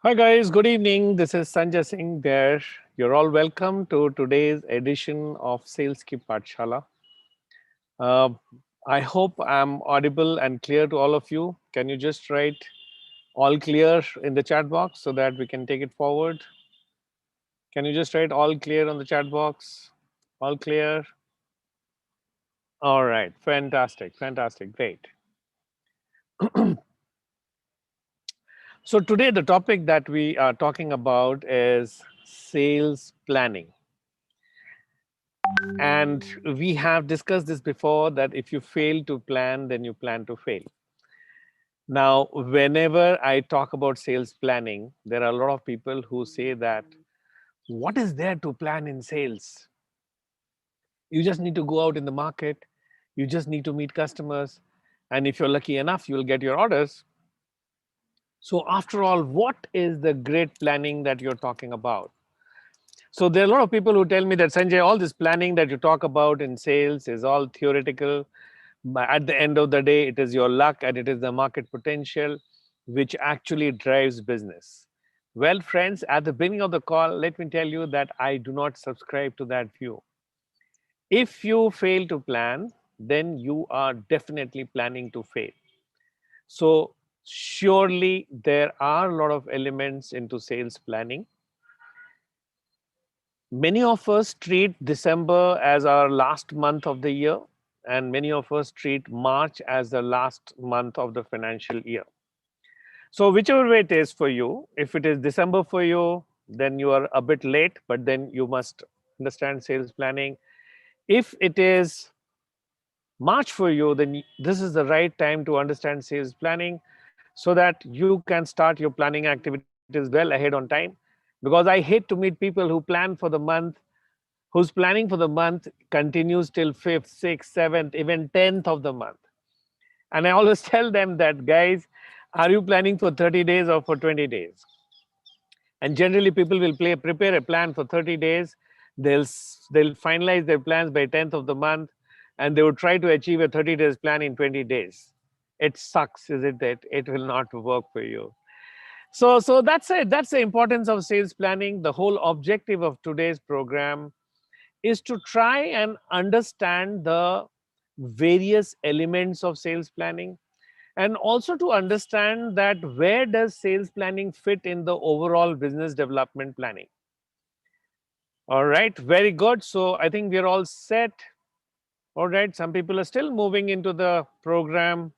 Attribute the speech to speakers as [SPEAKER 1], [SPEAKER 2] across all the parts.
[SPEAKER 1] Hi guys, good evening. This is Sanjay Singh there. You're all welcome to today's edition of SaleskiPathshala. Uh, I hope I'm audible and clear to all of you. Can you just write all clear in the chat box so that we can take it forward? Can you just write all clear on the chat box? All clear? All right, fantastic, fantastic, great. So today the topic that we are talking about is sales planning. And we have discussed this before that if you fail to plan, then you plan to fail. Now, whenever I talk about sales planning, there are a lot of people who say that, what is there to plan in sales? You just need to go out in the market, you just need to meet customers, and if you're lucky enough, you'll get your orders. So, after all, what is the great planning that you're talking about? So there are a lot of people who tell me that, Sanjay, all this planning that you talk about in sales is all theoretical. But at the end of the day, it is your luck and it is the market potential which actually drives business. Well, friends, at the beginning of the call, let me tell you that I do not subscribe to that view. If you fail to plan, then you are definitely planning to fail. So surely there are a lot of elements into sales planning. Many of us treat December as our last month of the year, and many of us treat March as the last month of the financial year. So, whichever way it is for you, if it is December for you, then you are a bit late, but then you must understand sales planning. If it is March for you, then this is the right time to understand sales planning so that you can start your planning activities well ahead on time. Because I hate to meet people who plan for the month, whose planning for the month continues till 5th, 6th, 7th, even 10th of the month. And I always tell them that, guys, are you planning for 30 days or for 20 days? And generally, people will prepare a plan for 30 days. They'll finalize their plans by 10th of the month, and they would try to achieve a 30 days plan in 20 days. It sucks, isn't it? It will not work for you. So that's it. That's the importance of sales planning. The whole objective of today's program is to try and understand the various elements of sales planning, and also to understand that where does sales planning fit in the overall business development planning. All right, very good. So I think we're all set. All right, some people are still moving into the program.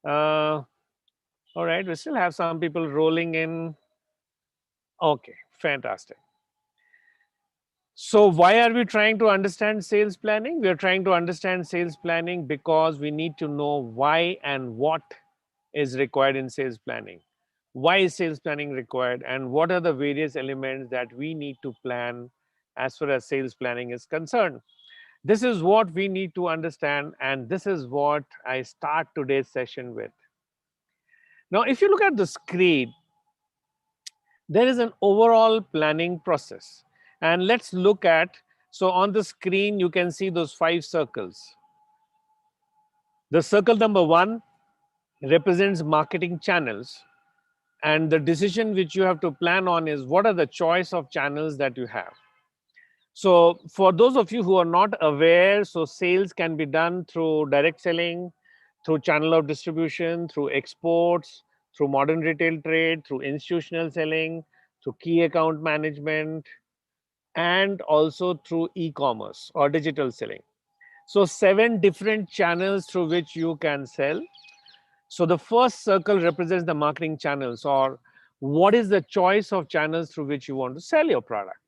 [SPEAKER 1] uh, all right, we still have some people rolling in. Okay, fantastic. So why are we trying to understand sales planning? We are trying to understand sales planning because we need to know why and what is required in sales planning. Why is sales planning required, and what are the various elements that we need to plan as far as sales planning is concerned? This is what we need to understand, and this is what I start today's session with. Now, if you look at the screen, there is an overall planning process. And let's look at, so on the screen, you can see those 5 circles. The circle number 1 represents marketing channels. And the decision which you have to plan on is what are the choice of channels that you have. So for those of you who are not aware, so sales can be done through direct selling, through channel of distribution, through exports, through modern retail trade, through institutional selling, through key account management, and also through e-commerce or digital selling. So 7 different channels through which you can sell. So the first circle represents the marketing channels, or what is the choice of channels through which you want to sell your product.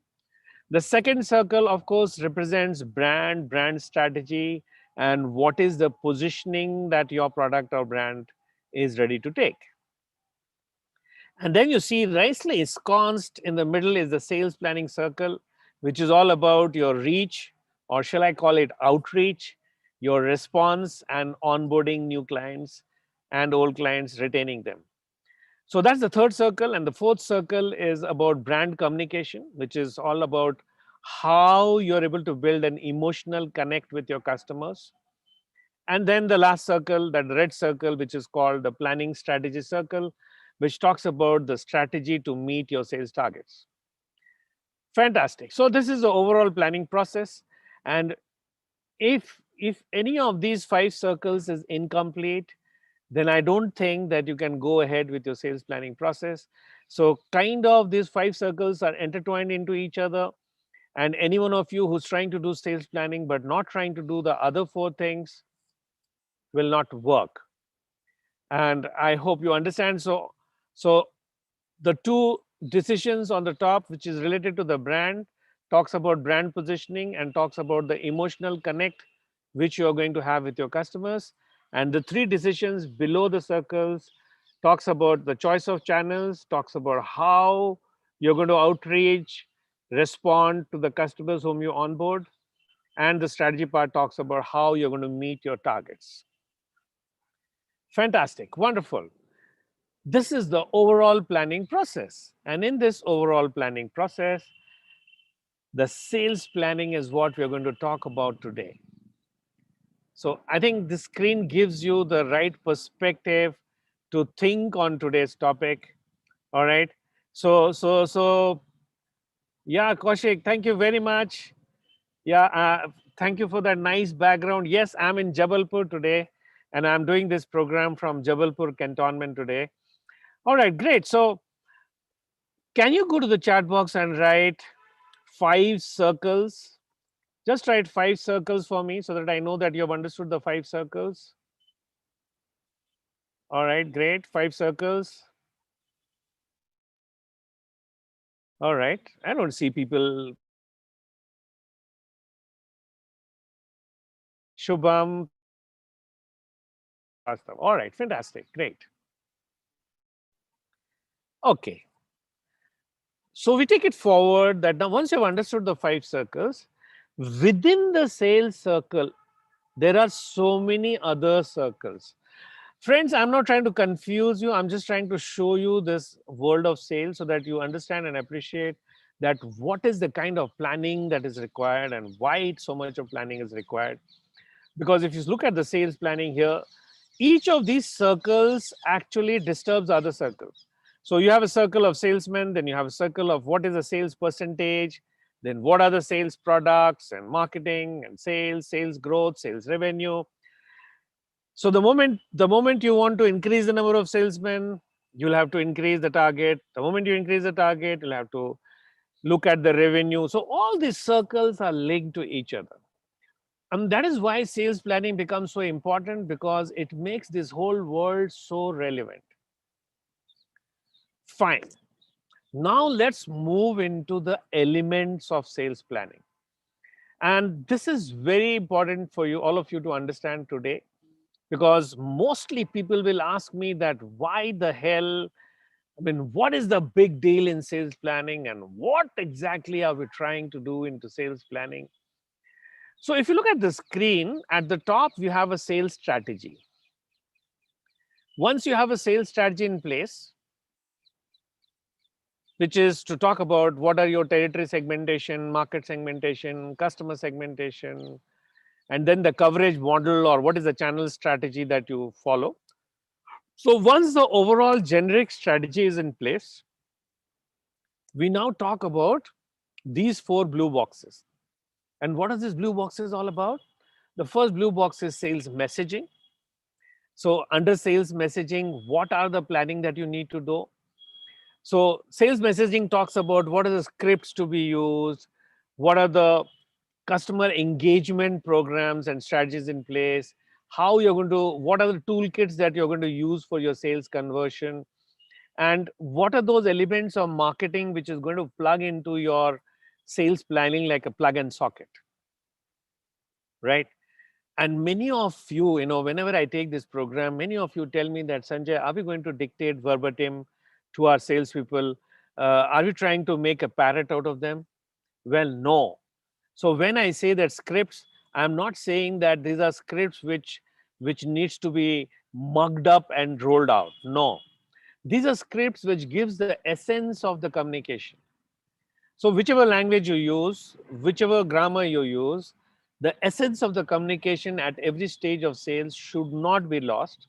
[SPEAKER 1] The second circle, of course, represents brand strategy, and what is the positioning that your product or brand is ready to take. And then you see nicely ensconced in the middle is the sales planning circle, which is all about your reach, or shall I call it outreach, your response and onboarding new clients and old clients, retaining them. So that's the third circle. And the fourth circle is about brand communication, which is all about how you're able to build an emotional connect with your customers. And then the last circle, that red circle, which is called the planning strategy circle, which talks about the strategy to meet your sales targets. Fantastic. So this is the overall planning process. And if any of these 5 circles is incomplete, then I don't think that you can go ahead with your sales planning process. So kind of these 5 circles are intertwined into each other. And any one of you who's trying to do sales planning but not trying to do the other 4 things will not work. And I hope you understand. So the 2 decisions on the top, which is related to the brand, talks about brand positioning and talks about the emotional connect which you are going to have with your customers. And the 3 decisions below the circles talks about the choice of channels, talks about how you're going to outreach, respond to the customers whom you onboard, and the strategy part talks about how you're going to meet your targets. Fantastic, wonderful. This is the overall planning process. And in this overall planning process, the sales planning is what we're going to talk about today. So I think the screen gives you the right perspective to think on today's topic. All right. So yeah, Kaushik, thank you very much. Yeah, thank you for that nice background. Yes, I'm in Jabalpur today, and I'm doing this program from Jabalpur Cantonment today. All right, great. So can you go to the chat box and write 5 circles? Just write 5 circles for me so that I know that you have understood the 5 circles. All right, great. 5 circles. All right. I don't see people. Shubham. All right, fantastic. Great. Okay. So we take it forward that now once you've understood the 5 circles, within the sales circle, there are so many other circles. Friends, I'm not trying to confuse you. I'm just trying to show you this world of sales so that you understand and appreciate that what is the kind of planning that is required and why so much of planning is required. Because if you look at the sales planning here, each of these circles actually disturbs other circles. So you have a circle of salesmen, then you have a circle of what is the sales percentage, then what are the sales products and marketing and sales growth, sales revenue. So the moment you want to increase the number of salesmen, you'll have to increase the target. The moment you increase the target, you'll have to look at the revenue. So all these circles are linked to each other. And that is why sales planning becomes so important, because it makes this whole world so relevant. Fine. Now let's move into the elements of sales planning. And this is very important for you, all of you, to understand today, because mostly people will ask me that why the hell, I mean, what is the big deal in sales planning and what exactly are we trying to do into sales planning? So if you look at the screen, at the top, you have a sales strategy. Once you have a sales strategy in place, which is to talk about what are your territory segmentation, market segmentation, customer segmentation, and then the coverage model, or what is the channel strategy that you follow. So once the overall generic strategy is in place, we now talk about these 4 blue boxes. And what are these blue boxes all about? The first blue box is sales messaging. So under sales messaging, what are the planning that you need to do? So sales messaging talks about what are the scripts to be used, what are the customer engagement programs and strategies in place, how you're going to, what are the toolkits that you're going to use for your sales conversion, and what are those elements of marketing which is going to plug into your sales planning like a plug and socket, right? And many of you, whenever I take this program, many of you tell me that, Sanjay, are we going to dictate verbatim to our salespeople? Are we trying to make a parrot out of them? Well, no. So when I say that scripts, I'm not saying that these are scripts which needs to be mugged up and rolled out. No. These are scripts which gives the essence of the communication. So whichever language you use, whichever grammar you use, the essence of the communication at every stage of sales should not be lost.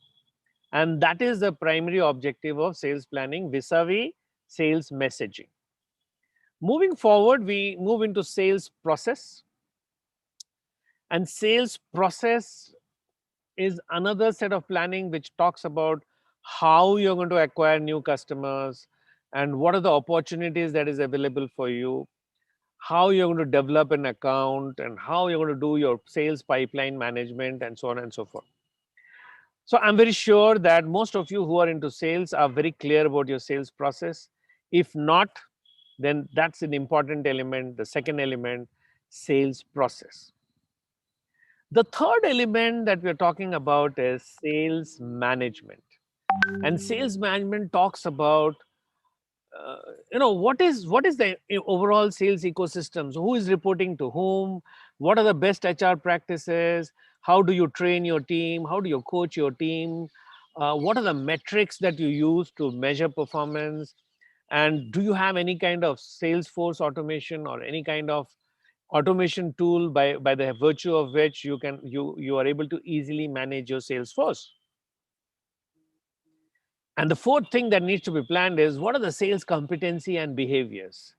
[SPEAKER 1] And that is the primary objective of sales planning vis-a-vis sales messaging. Moving forward, we move into sales process. And sales process is another set of planning which talks about how you're going to acquire new customers and what are the opportunities that is available for you, how you're going to develop an account, and how you're going to do your sales pipeline management, and so on and so forth. So I'm very sure that most of you who are into sales are very clear about your sales process. If not, then that's an important element. The second element, sales process. The third element that we're talking about is sales management. And sales management talks about what is the overall sales ecosystem. So who is reporting to whom, what are the best HR practices, how do you train your team, how do you coach your team, what are the metrics that you use to measure performance, and do you have any kind of Salesforce automation or any kind of automation tool by the virtue of which you are able to easily manage your sales force. And the fourth thing that needs to be planned is what are the sales competency and behaviors.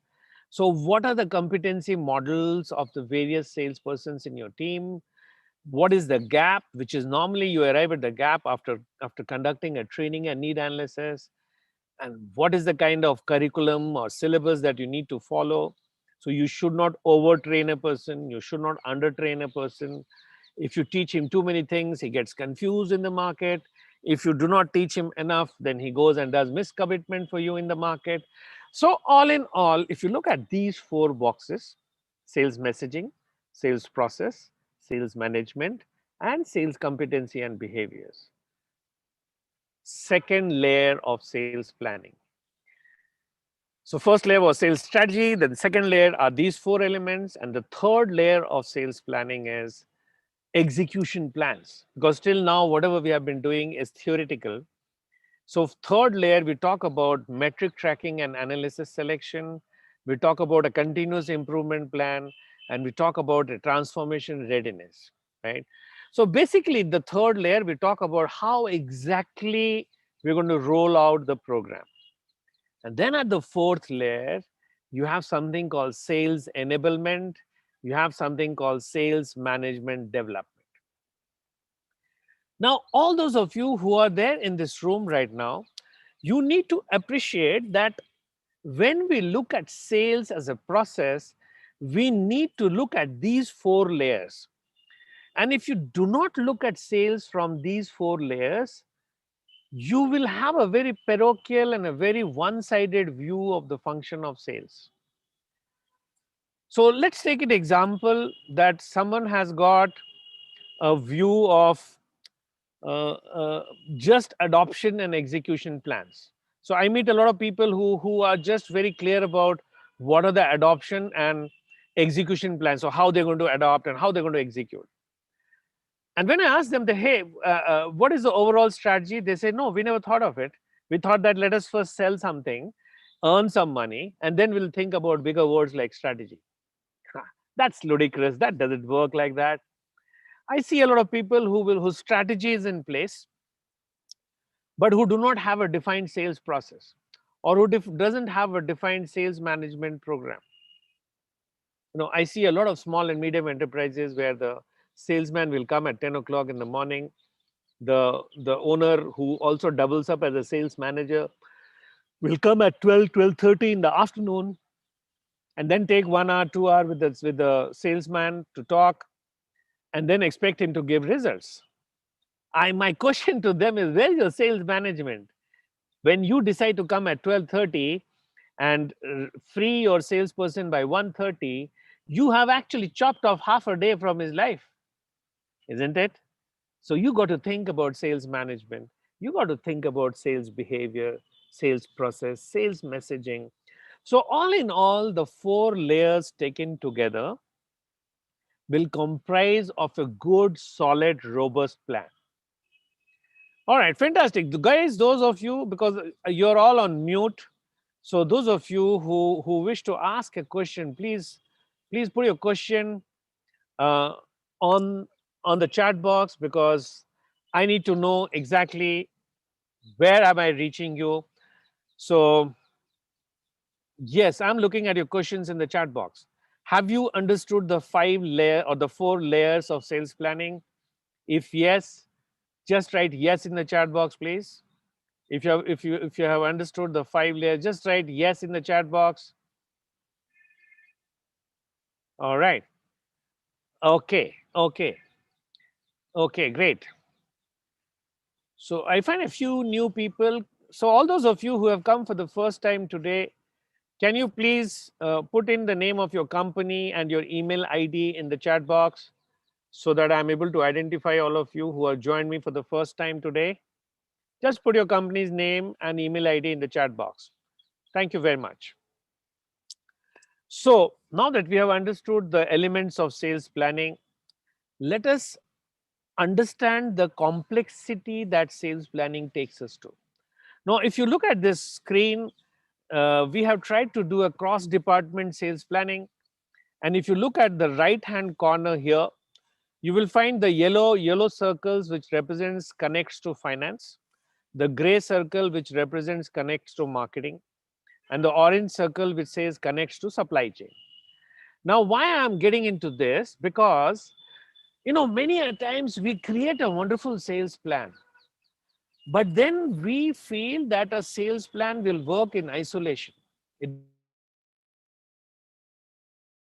[SPEAKER 1] So what are the competency models of the various salespersons in your team? What is the gap, which is normally you arrive at the gap after conducting a training and need analysis, and what is the kind of curriculum or syllabus that you need to follow. So you should not overtrain a person, you should not undertrain a person. If you teach him too many things, he gets confused in the market. If you do not teach him enough, then he goes and does miscommitment for you in the market. So all in all, if you look at these four boxes, sales messaging, sales process, sales management, and sales competency and behaviors, second layer of sales planning. So first layer was sales strategy, then second layer are these four elements, and the third layer of sales planning is execution plans, because till now whatever we have been doing is theoretical. So third layer, we talk about metric tracking and analysis selection, we talk about a continuous improvement plan, and we talk about a transformation readiness, right? So basically the third layer, we talk about how exactly we're going to roll out the program. And then at the fourth layer, you have something called sales enablement, you have something called sales management development. Now, all those of you who are there in this room right now, you need to appreciate that when we look at sales as a process, we need to look at these four layers. And if you do not look at sales from these four layers, you will have a very parochial and a very one-sided view of the function of sales. So let's take an example that someone has got a view of just adoption and execution plans. So I meet a lot of people who are just very clear about what are the adoption and execution plans, so how they're going to adopt and how they're going to execute. And when I ask them, hey, what is the overall strategy? They say, no, we never thought of it. We thought that let us first sell something, earn some money, and then we'll think about bigger words like strategy. That's ludicrous. That doesn't work like that. I see a lot of people whose strategy is in place, but who do not have a defined sales process, or who doesn't have a defined sales management program. I see a lot of small and medium enterprises where the salesman will come at 10 o'clock in the morning. The owner, who also doubles up as a sales manager, will come at 12:30 in the afternoon, and then take 1 hour, 2 hours with the salesman to talk, and then expect him to give results. My question to them is, where is your sales management? When you decide to come at 12:30 and free your salesperson by 1:30, you have actually chopped off half a day from his life, isn't it? So you got to think about sales management. You got to think about sales behavior, sales process, sales messaging. So all in all, the four layers taken together will comprise of a good, solid, robust plan. All right, fantastic. Guys, those of you, because you're all on mute, so those of you who wish to ask a question, please put your question on the chat box, because I need to know exactly Where am I reaching you? So, yes, I'm looking at your questions in the chat box. Have you understood the 5 layer or the 4 layers of sales planning? If yes, just write yes in the chat box, please. If you have understood the 5 layers, just write yes in the chat box. All right. Okay. Okay. Okay. Great. So I find a few new people. So all those of you who have come for the first time today, can you please put in the name of your company and your email ID in the chat box so that I'm able to identify all of you who have joined me for the first time today? Just put your company's name and email ID in the chat box. Thank you very much. So now that we have understood the elements of sales planning, let us understand the complexity that sales planning takes us to. Now, if you look at this screen, we have tried to do a cross-department sales planning. And if you look at the right-hand corner here, you will find the yellow circles, which represents connects to finance, the gray circle, which represents connects to marketing, and the orange circle, which says connects to supply chain. Now, why I'm getting into this? Because, many a times we create a wonderful sales plan, but then we feel that a sales plan will work in isolation. It will work in isolation because we have we have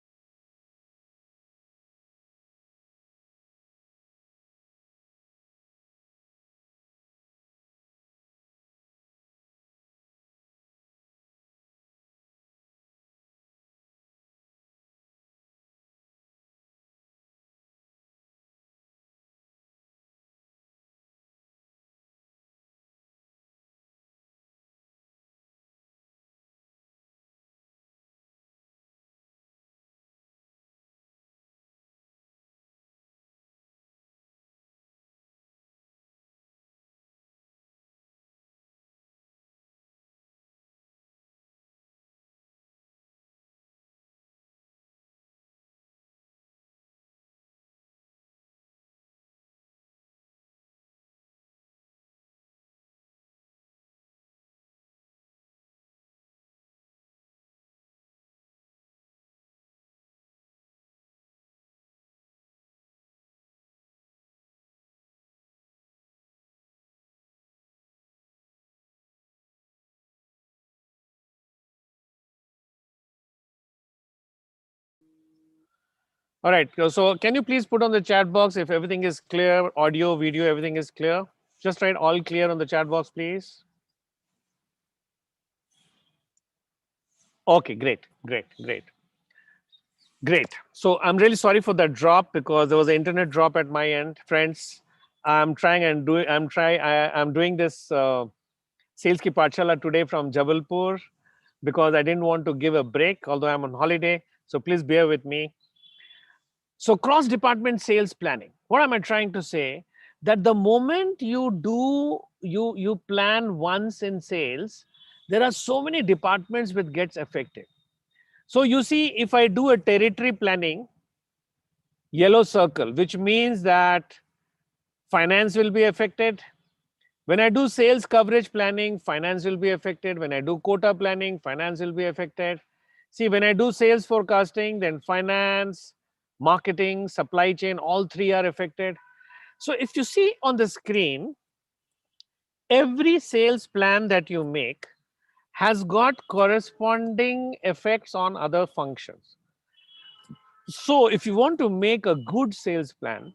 [SPEAKER 1] All right. So can you please put on the chat box if everything is clear, audio, video, everything is clear? Just write all clear on the chat box, please. Okay, great, great, great. Great. So I'm really sorry for that drop because there was an internet drop at my end, friends. I'm trying and doing. I'm doing this SaleskiPathshala today from Jabalpur because I didn't want to give a break, although I'm on holiday. So please bear with me. So cross-department sales planning. What am I trying to say? That the moment you plan once in sales, there are so many departments which gets affected. So you see, if I do a territory planning, yellow circle, which means that finance will be affected. When I do sales coverage planning, finance will be affected. When I do quota planning, finance will be affected. See, when I do sales forecasting, then finance, marketing, supply chain, all three are affected. So if you see on the screen, every sales plan that you make has got corresponding effects on other functions. So if you want to make a good sales plan,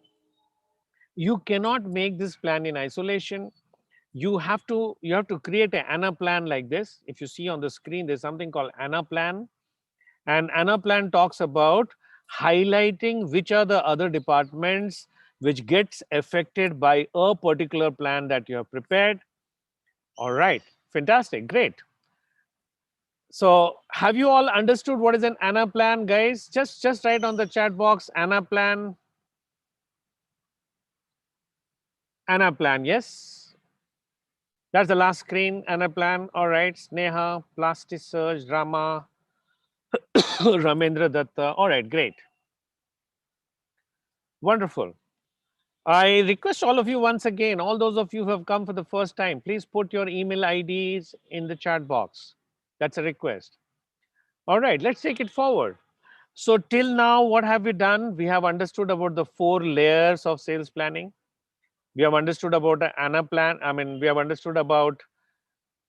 [SPEAKER 1] you cannot make this plan in isolation. You have to create an ANA plan like this. If you see on the screen, there's something called ANA plan, and ANA plan talks about highlighting which are the other departments which gets affected by a particular plan that you have prepared. All right, fantastic, great. So have you all understood what is an ANA plan, guys? Just write on the chat box ANA plan. ANA plan, yes. That's the last screen, ANA plan. All right, Sneha, Plastic Surge, Rama, Ramendra Datta. All right, great. Wonderful. I request all of you once again, all those of you who have come for the first time, please put your email IDs in the chat box. That's a request. All right, let's take it forward. So till now, what have we done? We have understood about the 4 layers of sales planning. We have understood about the ANA plan. I mean, we have understood about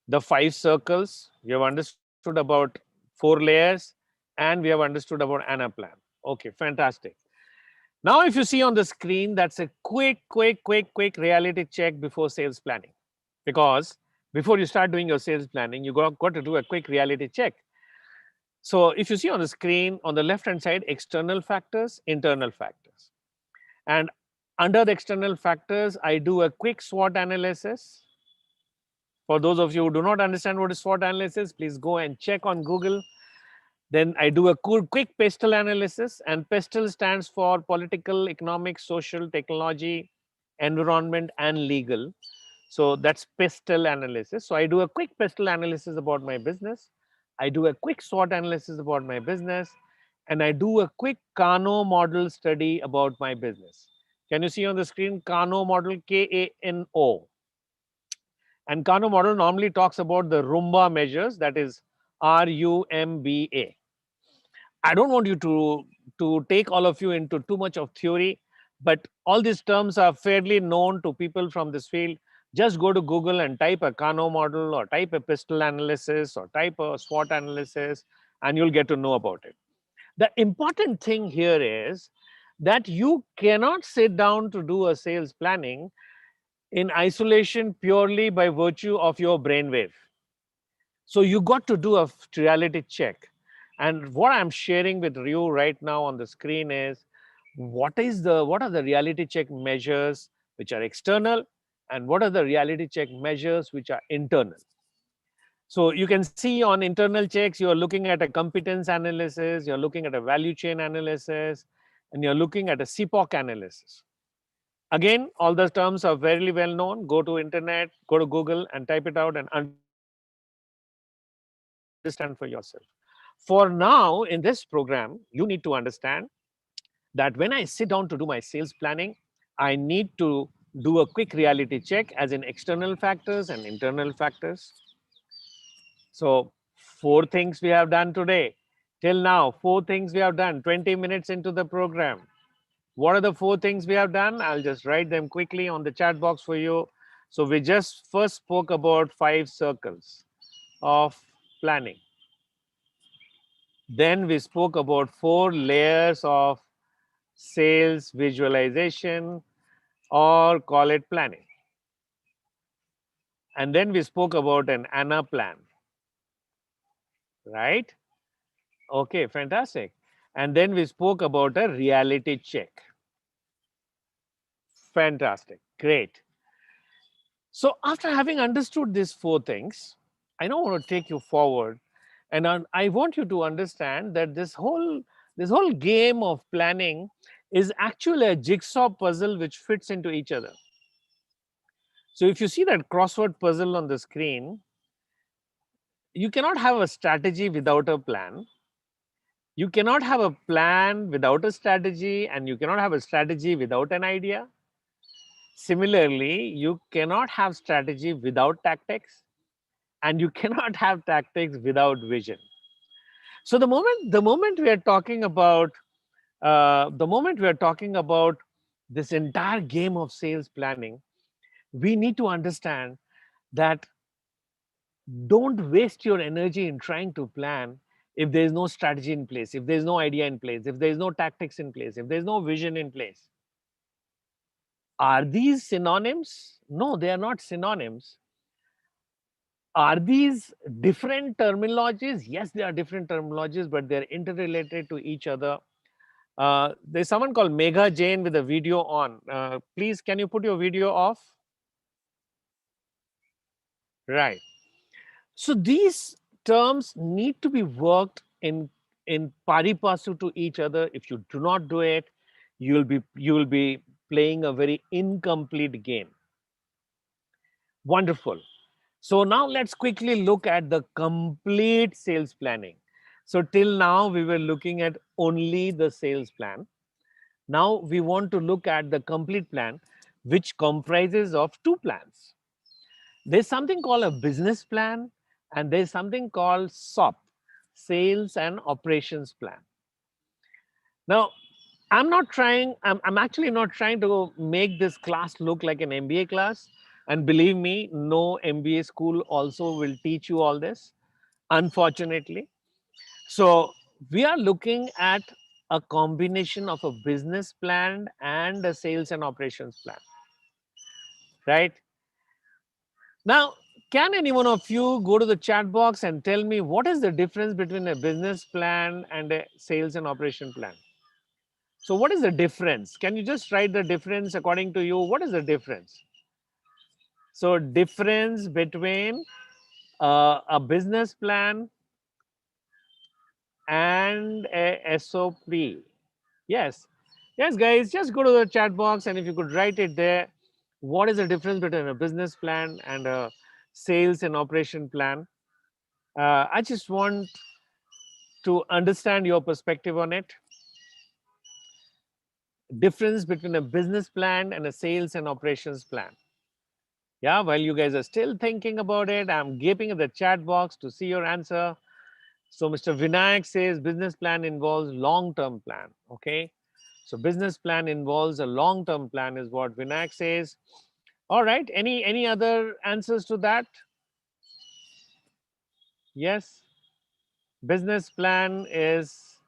[SPEAKER 1] the 5 circles. We have understood about 4 layers, and we have understood about ANA plan. Okay, fantastic. Now, if you see on the screen, that's a quick reality check before sales planning. Because before you start doing your sales planning, you got to do a quick reality check. So if you see on the screen, on the left-hand side, external factors, internal factors. And under the external factors, I do a quick SWOT analysis. For those of you who do not understand what is SWOT analysis, please go and check on Google. Then I do a quick PESTEL analysis, and PESTEL stands for political, economic, social, technology, environment, and legal. So that's PESTEL analysis. So I do a quick PESTEL analysis about my business. I do a quick SWOT analysis about my business, and I do a quick Kano model study about my business. Can you see on the screen Kano model, Kano? And Kano model normally talks about the Rumba measures, that is RUMBA. I don't want you to take all of you into too much of theory, but all these terms are fairly known to people from this field. Just go to Google and type a Kano model or type a PESTEL analysis or type a SWOT analysis, and you'll get to know about it. The important thing here is that you cannot sit down to do a sales planning in isolation purely by virtue of your brainwave. So you got to do a reality check. And what I'm sharing with you right now on the screen is what are the reality check measures which are external, and what are the reality check measures which are internal. So you can see on internal checks, you're looking at a competence analysis, you're looking at a value chain analysis, and you're looking at a CPOC analysis. Again, all those terms are very well known. Go to internet, go to Google and type it out and understand for yourself. For now, in this program, you need to understand that when I sit down to do my sales planning, I need to do a quick reality check as in external factors and internal factors. So 4 things we have done today. Till now, 4 things we have done, 20 minutes into the program. What are the 4 things we have done? I'll just write them quickly on the chat box for you. So we just first spoke about 5 circles of planning. Then we spoke about 4 layers of sales visualization, or call it planning. And then we spoke about an ANA plan, right? Okay, fantastic. And then we spoke about a reality check. Fantastic, great. So after having understood these 4 things, I now want to take you forward, and I want you to understand that this whole game of planning is actually a jigsaw puzzle which fits into each other. So if you see that crossword puzzle on the screen, you cannot have a strategy without a plan. You cannot have a plan without a strategy, and you cannot have a strategy without an idea. Similarly, you cannot have strategy without tactics, and you cannot have tactics without vision. So the moment we are talking about this entire game of sales planning, we need to understand that don't waste your energy in trying to plan if there is no strategy in place, if there is no idea in place, if there is no tactics in place, if there is no vision in place. Are these synonyms? No, they are not synonyms. Are these different terminologies? Yes, they are different terminologies, but they're interrelated to each other. There's someone called Megha Jain with a video on. Please, can you put your video off? Right. So these terms need to be worked in pari passu to each other. If you do not do it, you will be playing a very incomplete game. Wonderful. So now let's quickly look at the complete sales planning. So till now we were looking at only the sales plan. Now we want to look at the complete plan, which comprises of two plans. There's something called a business plan, and there's something called SOP, sales and operations plan. Now, I'm actually not trying to make this class look like an MBA class. And believe me, no MBA school also will teach you all this, unfortunately. So we are looking at a combination of a business plan and a sales and operations plan, right? Now, can any one of you go to the chat box and tell me what is the difference between a business plan and a sales and operation plan? So what is the difference? Can you just write the difference according to you? What is the difference? So difference between a business plan and a SOP. Yes. Yes, guys, just go to the chat box and if you could write it there, what is the difference between a business plan and a sales and operation plan? I just want to understand your perspective on it. Difference between a business plan and a sales and operations plan. Yeah, while you guys are still thinking about it, I'm gaping at the chat box to see your answer. So Mr. Vinayak says business plan involves long-term plan. Okay. So business plan involves a long-term plan is what Vinayak says. All right. Any other answers to that? Yes. Business plan is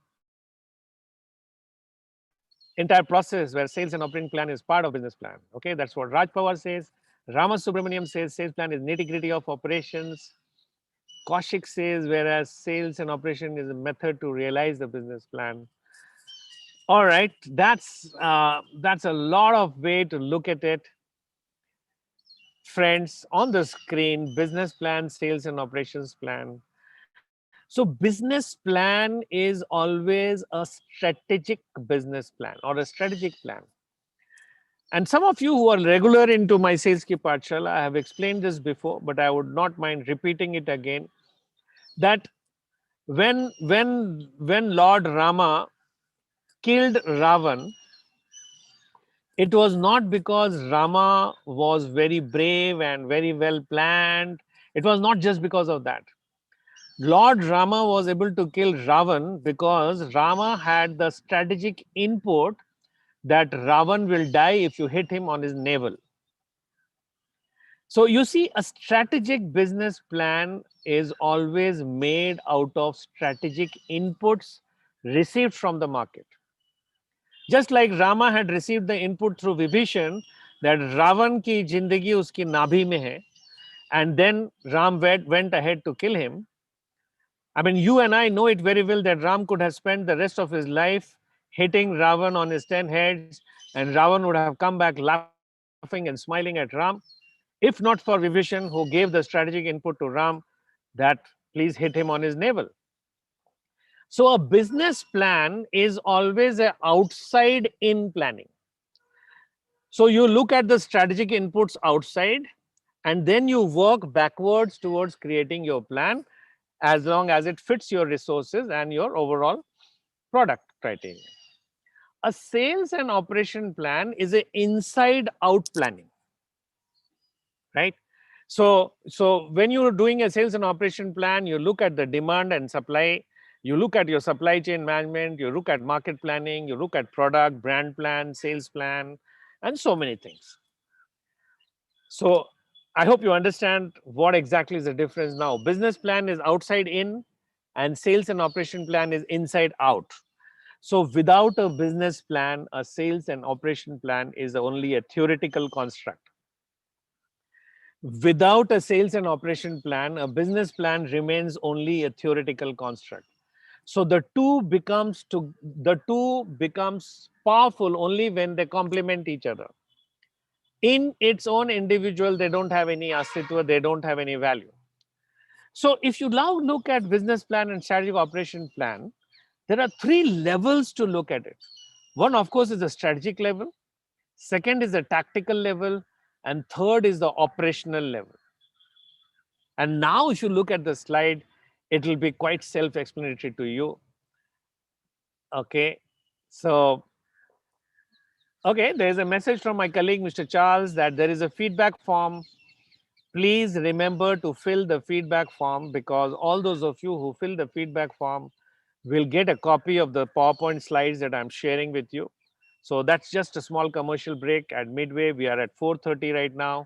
[SPEAKER 1] entire process where sales and operating plan is part of business plan. Okay, that's what Raj Pawar says. Rama Subramaniam says sales plan is nitty-gritty of operations. Kaushik says whereas sales and operation is a method to realize the business plan. All right, that's a lot of way to look at it. Friends, on the screen, business plan, sales and operations plan. So business plan is always a strategic business plan or a strategic plan. And some of you who are regular into my SaleskiPathshala, I have explained this before, but I would not mind repeating it again. That when Lord Rama killed Ravan, it was not because Rama was very brave and very well planned. It was not just because of that. Lord Rama was able to kill Ravan because Rama had the strategic input that Ravan will die if you hit him on his navel. So you see, a strategic business plan is always made out of strategic inputs received from the market. Just like Rama had received the input through Vibhishan that Ravan ki jindagi uski nabhi mein hai, and then Ram went ahead to kill him. I mean, you and I know it very well that Ram could have spent the rest of his life hitting Ravan on his 10 heads, and Ravan would have come back laughing and smiling at Ram, if not for Vibhishan, who gave the strategic input to Ram that please hit him on his navel. So a business plan is always an outside in planning. So you look at the strategic inputs outside and then you work backwards towards creating your plan as long as it fits your resources and your overall product criteria. A sales and operation plan is an inside out planning, right? So when you're doing a sales and operation plan, you look at the demand and supply, you look at your supply chain management, you look at market planning, you look at product, brand plan, sales plan, and so many things. So I hope you understand what exactly is the difference now. Business plan is outside in and sales and operation plan is inside out. So without a business plan, a sales and operation plan is only a theoretical construct. Without a sales and operation plan, a business plan remains only a theoretical construct. So the two becomes powerful only when they complement each other. In its own individual, they don't have any astitva, they don't have any value. So if you now look at business plan and strategic operation plan, there are three levels to look at it. One, of course, is the strategic level. Second is the tactical level. And third is the operational level. And now if you look at the slide, it will be quite self-explanatory to you. Okay, so Okay, there is a message from my colleague, Mr. Charles, that there is a feedback form. Please remember to fill the feedback form, because all those of you who fill the feedback form will get a copy of the PowerPoint slides that I'm sharing with you. So that's just a small commercial break at midway. We are at 4:30 right now.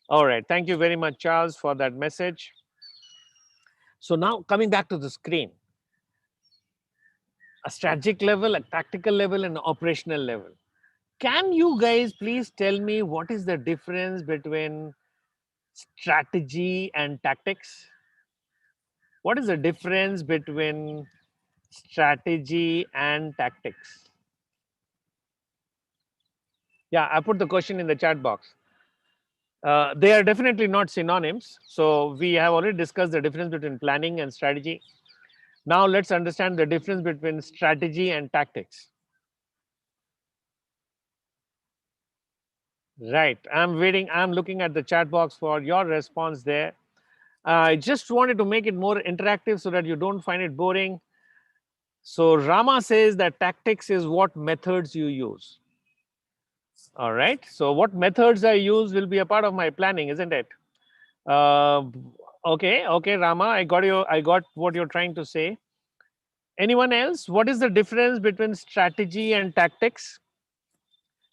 [SPEAKER 1] All right. Thank you very much, Charles, for that message. So now coming back to the screen, a strategic level, a tactical level, and an operational level. Can you guys please tell me what is the difference between strategy and tactics? What is the difference between strategy and tactics? Yeah, I put the question in the chat box. They are definitely not synonyms. So we have already discussed the difference between planning and strategy. Now let's understand the difference between strategy and tactics. Right. I'm waiting. I'm looking at the chat box for your response there. I just wanted to make it more interactive so that you don't find it boring. So Rama says that tactics is what methods you use. All right. So what methods I use will be a part of my planning, isn't it? Uh, okay, Rama. I got you. I got what you're trying to say. Anyone else? What is the difference between strategy and tactics?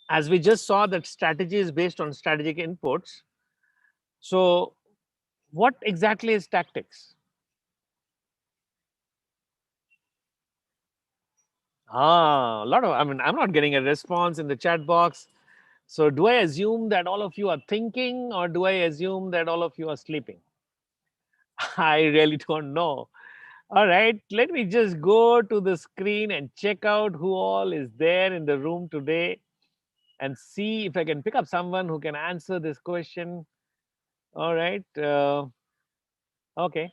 [SPEAKER 1] As we just saw that strategy is based on strategic inputs. So what exactly is tactics? A lot of, I mean, I'm not getting a response in the chat box. So do I assume that all of you are thinking, or do I assume that all of you are sleeping? I really don't know. All right, let me just go to the screen and check out who all is there in the room today and see if I can pick up someone who can answer this question. All right. Okay.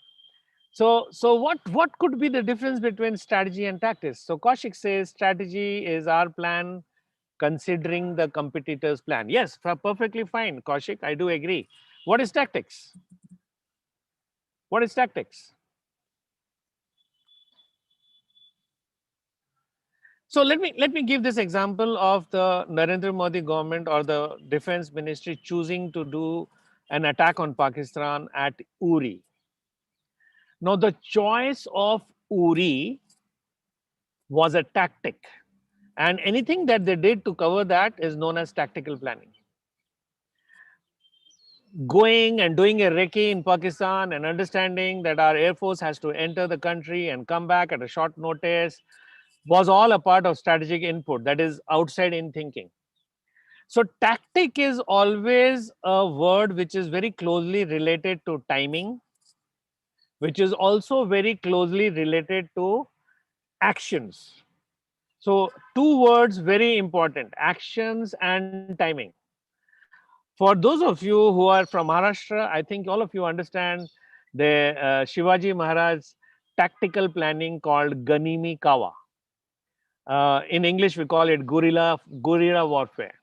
[SPEAKER 1] So what could be the difference between strategy and tactics? So Kaushik says strategy is our plan considering the competitor's plan. Yes, perfectly fine, Kaushik. I do agree. What is tactics? What is tactics? So let me give this example of the Narendra Modi government or the defense ministry choosing to do an attack on Pakistan at Uri. Now the choice of Uri was a tactic, and anything that they did to cover that is known as tactical planning. Going and doing a recce in Pakistan and understanding that our Air Force has to enter the country and come back at a short notice was all a part of strategic input, that is outside in thinking. So tactic is always a word which is very closely related to timing, which is also very closely related to actions. So two words very important: actions and timing. For those of you who are from Maharashtra, I think all of you understand the Shivaji Maharaj tactical planning called Ganimi Kawa. In English, we call it guerrilla warfare.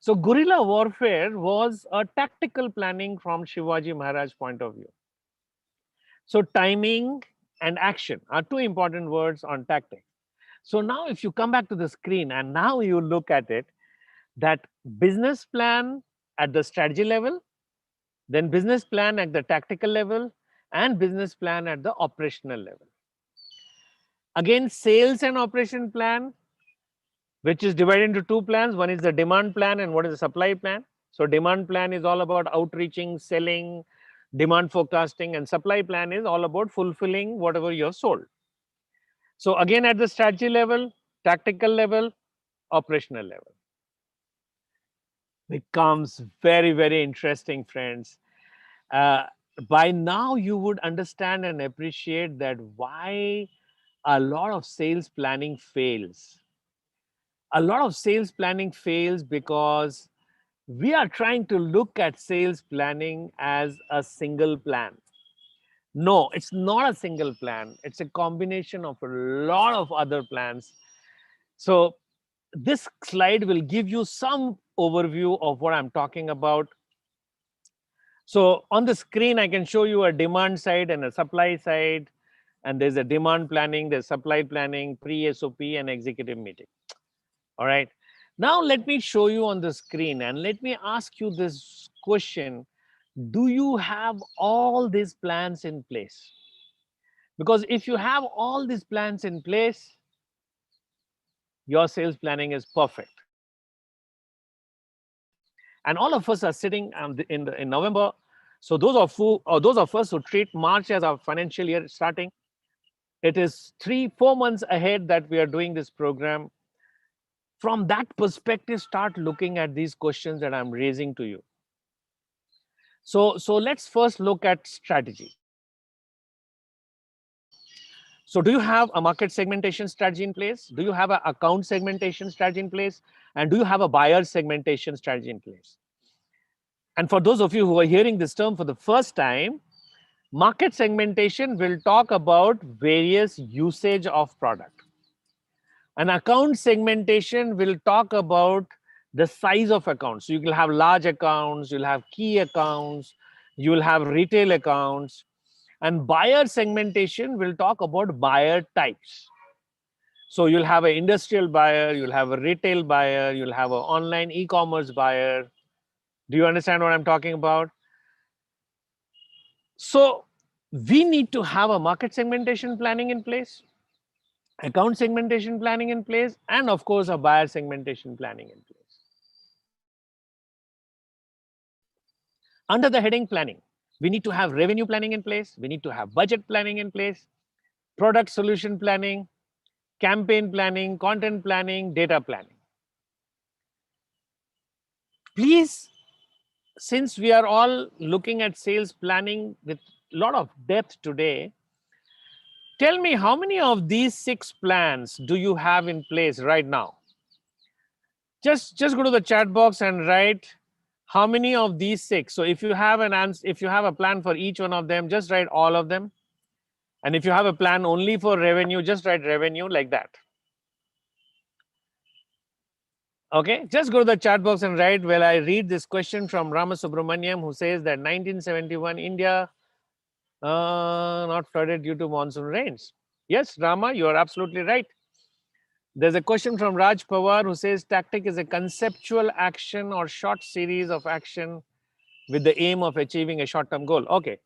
[SPEAKER 1] So guerrilla warfare was a tactical planning from Shivaji Maharaj's point of view. So timing and action are two important words on tactics. So now if you come back to the screen and now you look at it, that business plan at the strategy level, then business plan at the tactical level, and business plan at the operational level. Again, sales and operation plan, which is divided into two plans. One is the demand plan and what is the supply plan. So demand plan is all about outreaching, selling, demand forecasting, and supply plan is all about fulfilling whatever you have sold. So again, at the strategy level, tactical level, operational level. Becomes very, very interesting, friends. Uh, by now, you would understand and appreciate that why a lot of sales planning fails. A lot of sales planning fails because we are trying to look at sales planning as a single plan. No, it's not a single plan. It's a combination of a lot of other plans. So this slide will give you some overview of what I'm talking about. So on the screen, I can show you a demand side and a supply side. And there's a demand planning, there's supply planning, pre-SOP, and executive meeting. All right. Now let me show you on the screen and let me ask you this question. Do you have all these plans in place? Because if you have all these plans in place, your sales planning is perfect. And all of us are sitting in November. So those of us who treat March as our financial year starting, it is 3-4 months ahead that we are doing this program. From that perspective, start looking at these questions that I'm raising to you. So let's first look at strategy. So do you have a market segmentation strategy in place? Do you have an account segmentation strategy in place? And do you have a buyer segmentation strategy in place? And for those of you who are hearing this term for the first time, market segmentation will talk about various usage of product. An account segmentation will talk about the size of accounts. So you will have large accounts, you'll have key accounts, you'll have retail accounts. And buyer segmentation will talk about buyer types. So you'll have an industrial buyer, you'll have a retail buyer, you'll have an online e-commerce buyer. Do you understand what I'm talking about? So we need to have a market segmentation planning in place, account segmentation planning in place, and of course a buyer segmentation planning in place. Under the heading planning, we need to have revenue planning in place, we need to have budget planning in place, product solution planning, campaign planning, content planning, data planning. Please, since we are all looking at sales planning with a lot of depth today, tell me how many of these 6 plans do you have in place right now? Just go to the chat box and write how many of these 6. So if you have an answer, if you have a plan for each one of them, just write all of them. And if you have a plan only for revenue, just write revenue like that. Okay, just go to the chat box and write. Well, I read this question from Rama Subramaniam, who says that 1971 India not flooded due to monsoon rains. Yes, Rama, you are absolutely right. There's a question from Raj Pawar who says tactic is a conceptual action or short series of action with the aim of achieving a short-term goal. Okay,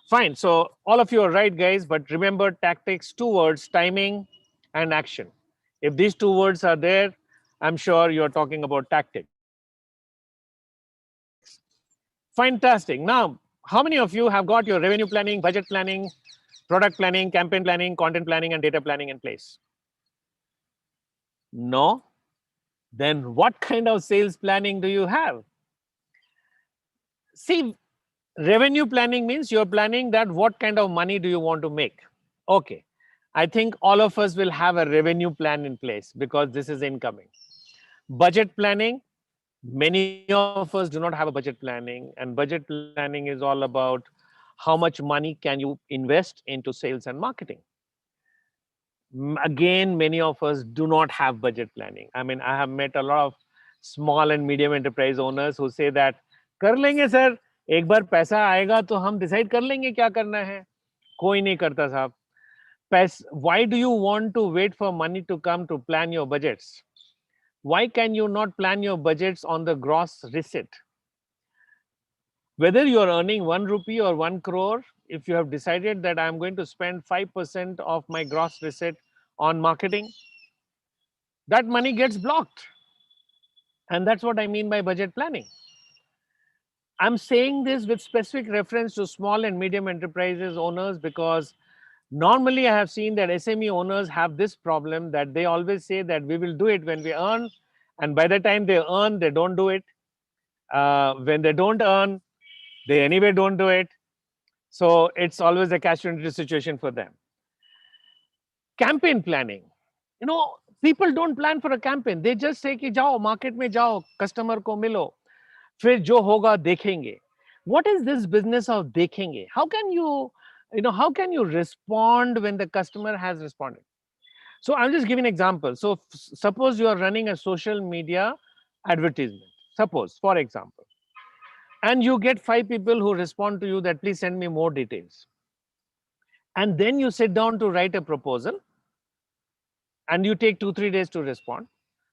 [SPEAKER 1] fine. So all of you are right, guys. But remember, tactics, 2 words: timing and action. If these 2 words are there, I'm sure you're talking about tactics. Fantastic. Now, how many of you have got your revenue planning, budget planning, product planning, campaign planning, content planning, and data planning in place? No? Then what kind of sales planning do you have? See, revenue planning means you're planning that what kind of money do you want to make. Okay, I think all of us will have a revenue plan in place because this is incoming. Budget planning, many of us do not have a budget planning, and budget planning is all about how much money can you invest into sales and marketing. Again, many of us do not have budget planning. I mean, I have met a lot of small and medium enterprise owners who say that कर लेंगे sir, एक बार पैसा आएगा तो हम decide कर लेंगे क्या करना है. कोई नहीं करता साहब. Why do you want to wait for money to come to plan your budgets? Why can you not plan your budgets on the gross receipt? Whether you are earning 1 rupee or 1 crore, if you have decided that I'm going to spend 5% of my gross receipt on marketing, that money gets blocked. And that's what I mean by budget planning. I'm saying this with specific reference to small and medium enterprises owners because normally I have seen that SME owners have this problem that they always say that we will do it when we earn, and by the time they earn, they don't do it. When they don't earn, they anyway don't do it. So it's always a catch-22 situation for them. Campaign planning. You know, people don't plan for a campaign. They just say कि जाओ market में जाओ, customer को मिलो, फिर जो होगा देखेंगे. What is this business of देखेंगे? How can how can you respond when the customer has responded? So I'll just give an example. So suppose you are running a social media advertisement. Suppose, for example, and you get 5 people who respond to you that please send me more details. And then you sit down to write a proposal and you take 2-3 days to respond.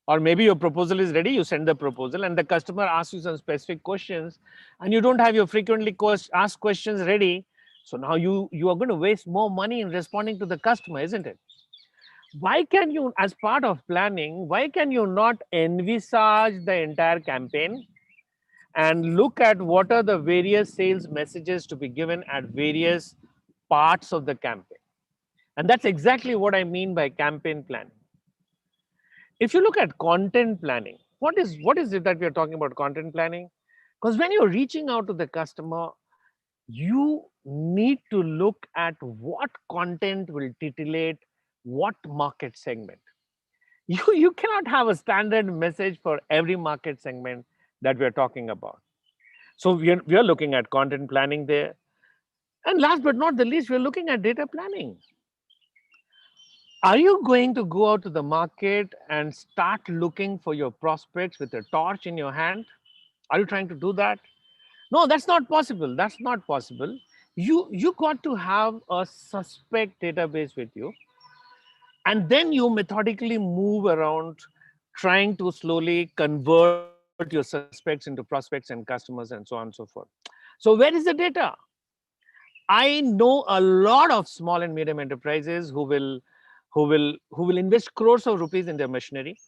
[SPEAKER 1] Or maybe your proposal is ready, you send the proposal and the customer asks you some specific questions and you don't have your frequently asked questions ready. So now you are going to waste more money in responding to the customer, isn't it? Why can you, as part of planning, why can you not envisage the entire campaign and look at what are the various sales messages to be given at various parts of the campaign? And that's exactly what I mean by campaign planning. If you look at content planning, what is it that we are talking about content planning? Because when you're reaching out to the customer, you need to look at what content will titillate what market segment. You cannot have a standard message for every market segment that we are talking about. So we are looking at content planning there. And last but not the least, we're looking at data planning. Are you going to go out to the market and start looking for your prospects with a torch in your hand? Are you trying to do that? No, that's not possible. That's not possible. You got to have a suspect database with you, and then you methodically move around trying to slowly convert your suspects into prospects and customers and so on and so forth. So where is the data? I know a lot of small and medium enterprises who will invest crores of rupees in their machinery,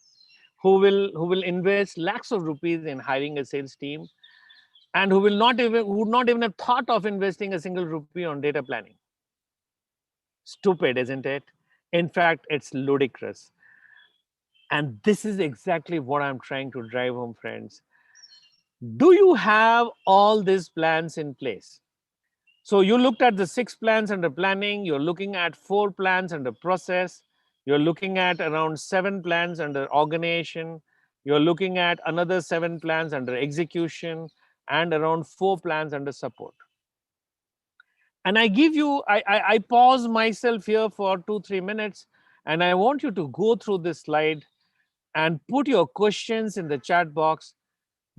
[SPEAKER 1] who will invest lakhs of rupees in hiring a sales team, and who would not even have thought of investing a single rupee on data planning. Stupid, isn't it? In fact, it's ludicrous. And this is exactly what I'm trying to drive home, friends. Do you have all these plans in place? So you looked at the 6 plans under planning, you're looking at 4 plans under process, you're looking at around 7 plans under organization, you're looking at another 7 plans under execution, and around 4 plans under support. And I pause myself here for 2-3 minutes, and I want you to go through this slide and put your questions in the chat box,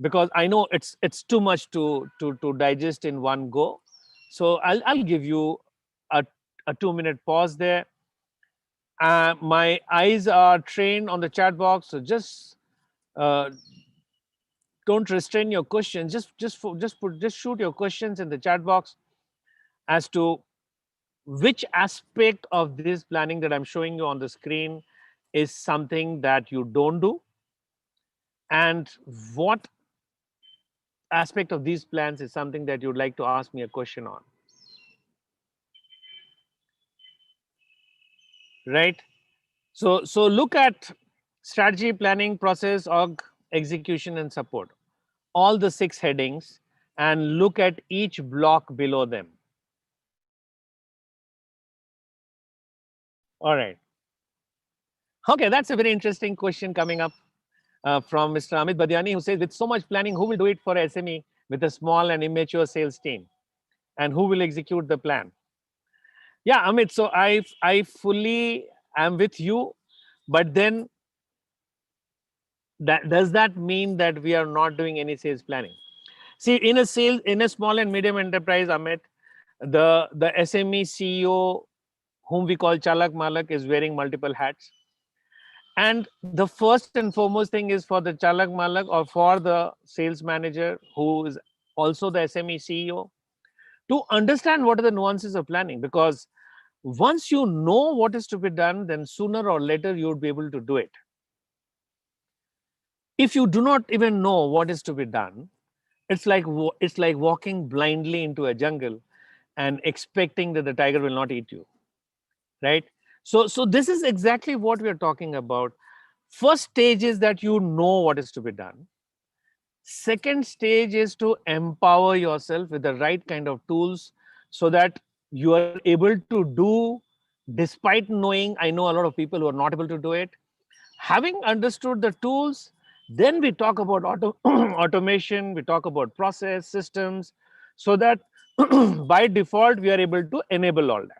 [SPEAKER 1] because I know it's too much to digest in one go. So I'll give you a 2-minute pause there. My eyes are trained on the chat box, so just uh, don't restrain your questions. Just shoot your questions in the chat box as to which aspect of this planning that I'm showing you on the screen is something that you don't do, and what aspect of these plans is something that you'd like to ask me a question on. Right? So look at strategy, planning, process, org, execution, and support. All the 6 headings, and look at each block below them. All right. Okay, that's a very interesting question coming up from Mr. Amit Badiani, who says, with so much planning, who will do it for SME with a small and immature sales team? And who will execute the plan? Yeah, Amit, so I fully am with you, but then does that mean that we are not doing any sales planning? See, in a small and medium enterprise, Amit, the SME CEO, whom we call Chalak Malak, is wearing multiple hats. And the first and foremost thing is for the Chalak Malak, or for the sales manager, who is also the SME CEO, to understand what are the nuances of planning. Because once you know what is to be done, then sooner or later you would be able to do it. If you do not even know what is to be done, it's like walking blindly into a jungle and expecting that the tiger will not eat you, right? So this is exactly what we are talking about. First stage is that you know what is to be done. Second stage is to empower yourself with the right kind of tools, so that you are able to do, despite knowing. I know a lot of people who are not able to do it. Having understood the tools, then we talk about automation, we talk about process systems, so that by default we are able to enable all that.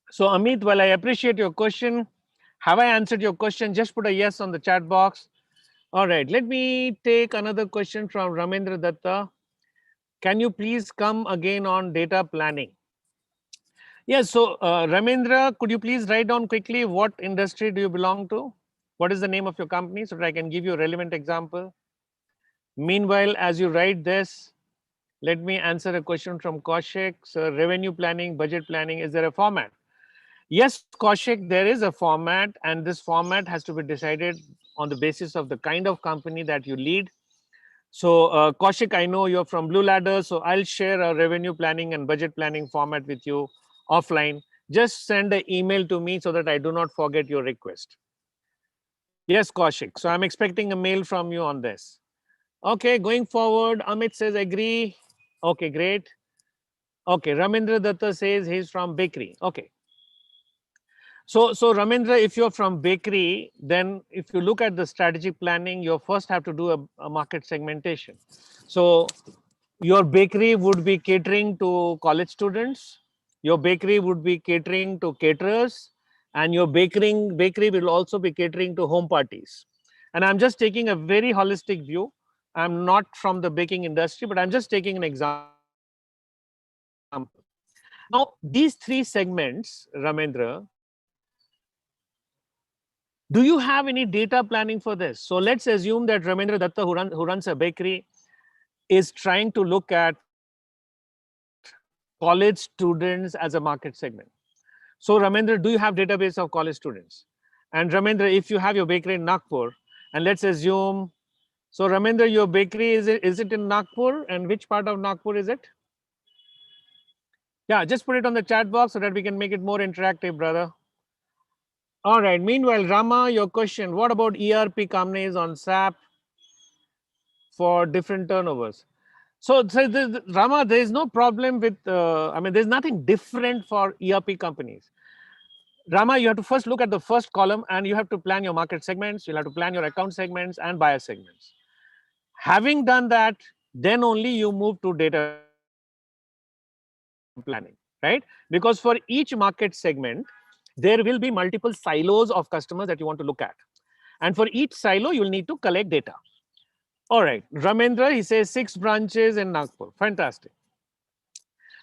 [SPEAKER 1] So Amit, while I appreciate your question, have I answered your question? Just put a yes on the chat box. All right, let me take another question from Ramendra Datta. Can you please come again on data planning? Yes, so Ramendra, could you please write down quickly what industry do you belong to? What is the name of your company so that I can give you a relevant example? Meanwhile, as you write this, let me answer a question from Kaushik. So revenue planning, budget planning, is there a format? Yes, Kaushik, there is a format, and this format has to be decided on the basis of the kind of company that you lead. So Kaushik, I know you're from Blue Ladder, so I'll share a revenue planning and budget planning format with you offline. Just send an email to me so that I do not forget your request. Yes, Kaushik. So I'm expecting a mail from you on this. Okay, going forward, Amit says agree. Okay, great. Okay, Ramendra Datta says he's from bakery. Okay. So Ramendra, if you're from bakery, then if you look at the strategic planning, you first have to do a market segmentation. So your bakery would be catering to college students, your bakery would be catering to caterers, and your bakery will also be catering to home parties. And I'm just taking a very holistic view. I'm not from the baking industry, but I'm just taking an example. Now, these three segments, Ramendra, do you have any data planning for this? So let's assume that Ramendra Datta, who runs a bakery, is trying to look at college students as a market segment. So Ramendra, do you have database of college students? And Ramendra, if you have your bakery in Nagpur, and let's assume, so Ramendra, your bakery, is it in Nagpur? And which part of Nagpur is it? Yeah, just put it on the chat box so that we can make it more interactive, brother. All right. Meanwhile, Rama, your question, what about ERP companies on SAP for different turnovers? So Rama, there is no problem with, I mean, there's nothing different for ERP companies. Rama, you have to first look at the first column and you have to plan your market segments, you'll have to plan your account segments and buyer segments. Having done that, then only you move to data planning, right? Because for each market segment, there will be multiple silos of customers that you want to look at. And for each silo, you'll need to collect data. All right, Ramendra, he says 6 branches in Nagpur. Fantastic.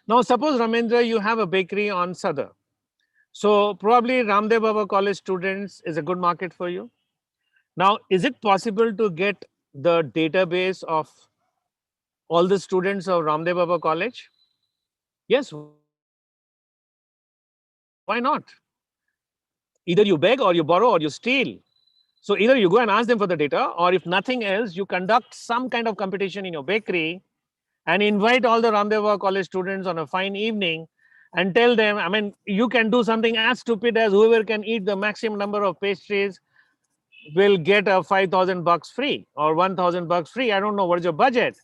[SPEAKER 1] Now, suppose Ramendra, you have a bakery on Sadar. So probably Ramdev Baba College students is a good market for you. Now, is it possible to get the database of all the students of Ramdev Baba College? Yes, why not? Either you beg or you borrow or you steal. So either you go and ask them for the data, or if nothing else, you conduct some kind of competition in your bakery and invite all the Ramdev College students on a fine evening and tell them, I mean, you can do something as stupid as whoever can eat the maximum number of pastries will get a 5,000 bucks free or 1,000 bucks free. I don't know what is your budget.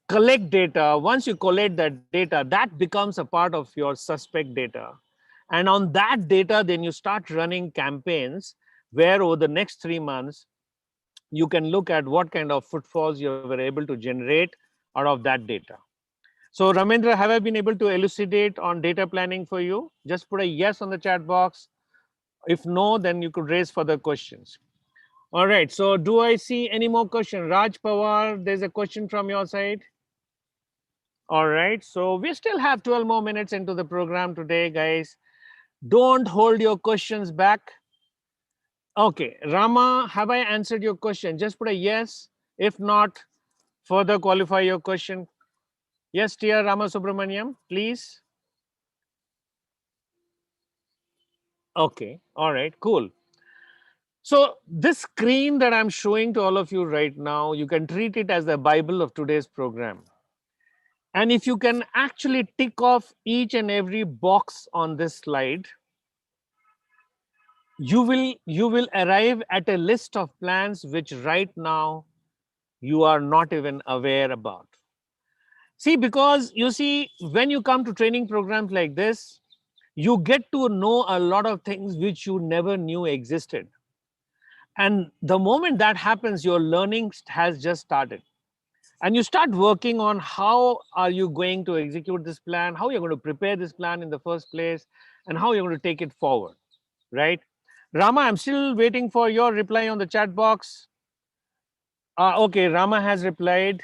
[SPEAKER 1] Collect data. Once you collect that data, that becomes a part of your suspect data. And on that data, then you start running campaigns where over the next 3 months, you can look at what kind of footfalls you were able to generate out of that data. So Ramendra, have I been able to elucidate on data planning for you? Just put a yes on the chat box. If no, then you could raise further questions. All right, so do I see any more questions? Raj Pawar, there's a question from your side. All right, so we still have 12 more minutes into the program today, guys. Don't hold your questions back. Okay, Rama, have I answered your question? Just put a yes. If not, further qualify your question. Yes, dear Rama Subramaniam, please. Okay, all right, cool. So this screen that I'm showing to all of you right now, you can treat it as the Bible of today's program. And if you can actually tick off each and every box on this slide, you will arrive at a list of plans which right now you are not even aware about. See, because you see, when you come to training programs like this, you get to know a lot of things which you never knew existed. And the moment that happens, your learning has just started. And you start working on how are you going to execute this plan, how you're going to prepare this plan in the first place, and how you're going to take it forward, right? Rama, I'm still waiting for your reply on the chat box. Okay, Rama has replied.